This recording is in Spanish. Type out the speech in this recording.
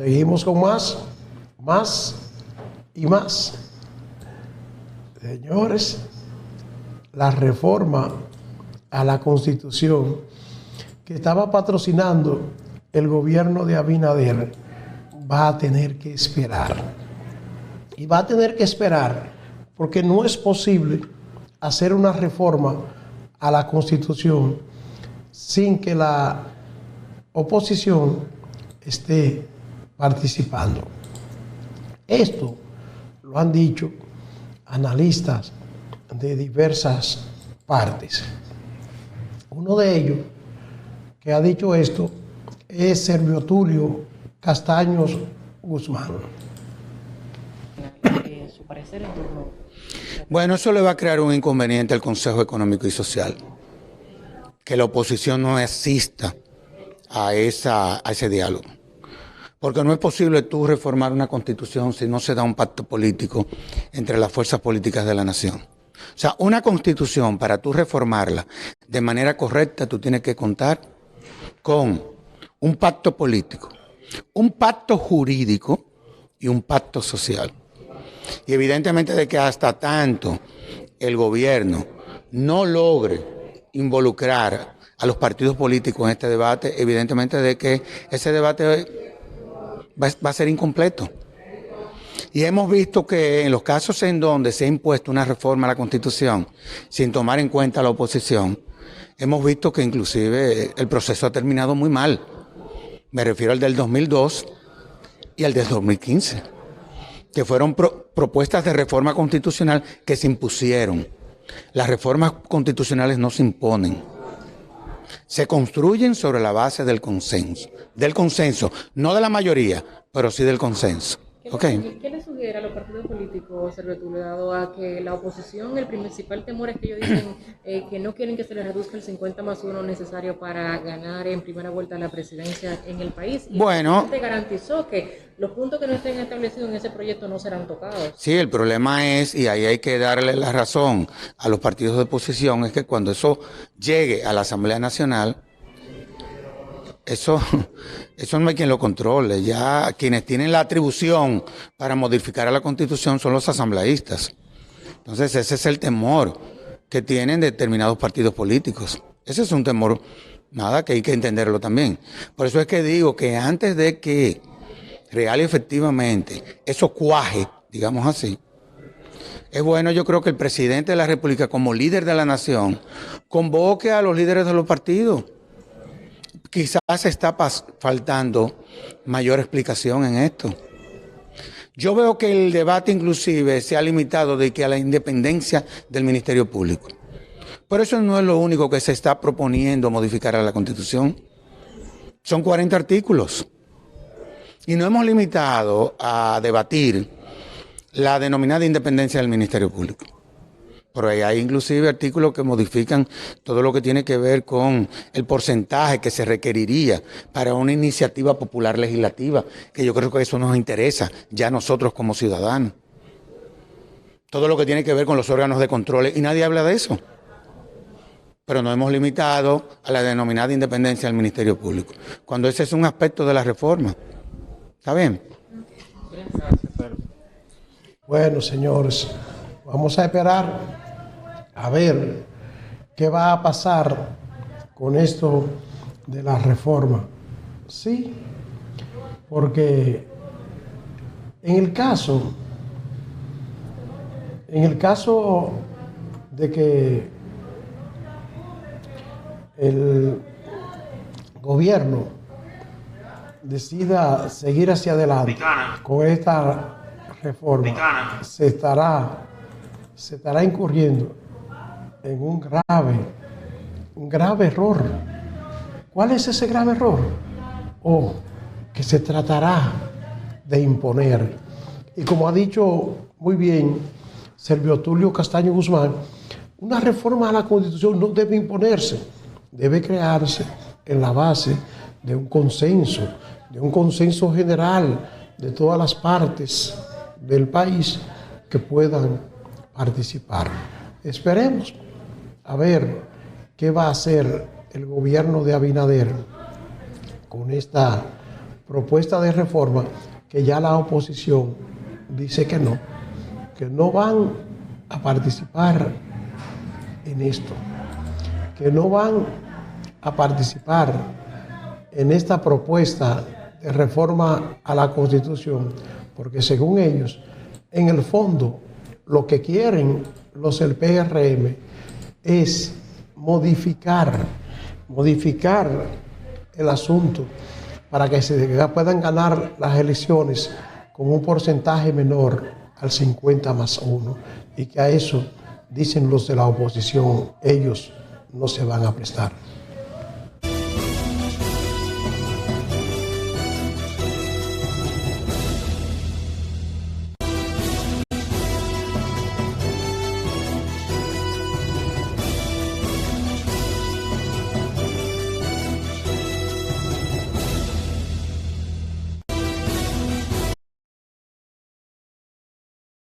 Seguimos con más y más. Señores, la reforma a la Constitución que estaba patrocinando el gobierno de Abinader va a tener que esperar. Y va a tener que esperar porque no es posible hacer una reforma a la Constitución sin que la oposición esté participando. Esto lo han dicho analistas de diversas partes. Uno de ellos que ha dicho esto es Servio Tulio Castaños Guzmán. Su parecer en torno. Bueno, eso le va a crear un inconveniente al Consejo Económico y Social, que la oposición no asista a ese diálogo. Porque no es posible tú reformar una constitución si no se da un pacto político entre las fuerzas políticas de la nación. O sea, una constitución, para tú reformarla de manera correcta, tú tienes que contar con un pacto político, un pacto jurídico y un pacto social. Y evidentemente de que hasta tanto el gobierno no logre involucrar a los partidos políticos en este debate, evidentemente de que ese debate va a ser incompleto. Y hemos visto que en los casos en donde se ha impuesto una reforma a la Constitución sin tomar en cuenta a la oposición, hemos visto que inclusive el proceso ha terminado muy mal. Me refiero al del 2002 y al del 2015, que fueron propuestas de reforma constitucional que se impusieron. Las reformas constitucionales no se imponen. Se construyen sobre la base del consenso, no de la mayoría, pero sí del consenso. ¿Qué le sugiere a los partidos políticos, Servio Tulio, dado a que la oposición, el principal temor es que ellos dicen que no quieren que se les reduzca el 50+1 necesario para ganar en primera vuelta la presidencia en el país? Y bueno, el garantizó que los puntos que no estén establecidos en ese proyecto no serán tocados. Sí, el problema es, y ahí hay que darle la razón a los partidos de oposición, es que cuando eso llegue a la Asamblea Nacional, eso no hay quien lo controle. Ya quienes tienen la atribución para modificar a la Constitución son los asambleístas. Entonces ese es el temor que tienen determinados partidos políticos. Ese es un temor, que hay que entenderlo también. Por eso es que digo que antes de que real y efectivamente eso cuaje, digamos así, es bueno, yo creo que el presidente de la República, como líder de la nación, convoque a los líderes de los partidos. Quizás está faltando mayor explicación en esto. Yo veo que el debate inclusive se ha limitado de que a la independencia del Ministerio Público. Pero eso no es lo único que se está proponiendo modificar a la Constitución. Son 40 artículos. Y no hemos limitado a debatir la denominada independencia del Ministerio Público. Pero hay inclusive artículos que modifican todo lo que tiene que ver con el porcentaje que se requeriría para una iniciativa popular legislativa, que yo creo que eso nos interesa ya a nosotros como ciudadanos. Todo lo que tiene que ver con los órganos de control, y nadie habla de eso. Pero nos hemos limitado a la denominada independencia del Ministerio Público, cuando ese es un aspecto de la reforma. ¿Está bien? Bueno, señores, vamos a esperar a ver qué va a pasar con esto de la reforma. Sí, porque en el caso de que el gobierno decida seguir hacia adelante con esta reforma, se estará incurriendo en un grave error. ¿Cuál es ese grave error? Que se tratará de imponer. Y como ha dicho muy bien Servio Tulio Castaño Guzmán, una reforma a la Constitución no debe imponerse, debe crearse en la base de un consenso general de todas las partes del país que puedan participar. Esperemos a ver qué va a hacer el gobierno de Abinader con esta propuesta de reforma que ya la oposición dice que no van a participar en esto, que no van a participar en esta propuesta de reforma a la Constitución, porque según ellos, en el fondo, lo que quieren los del PRM es modificar el asunto para que se puedan ganar las elecciones con un porcentaje menor al 50+1, y que a eso, dicen los de la oposición, ellos no se van a prestar.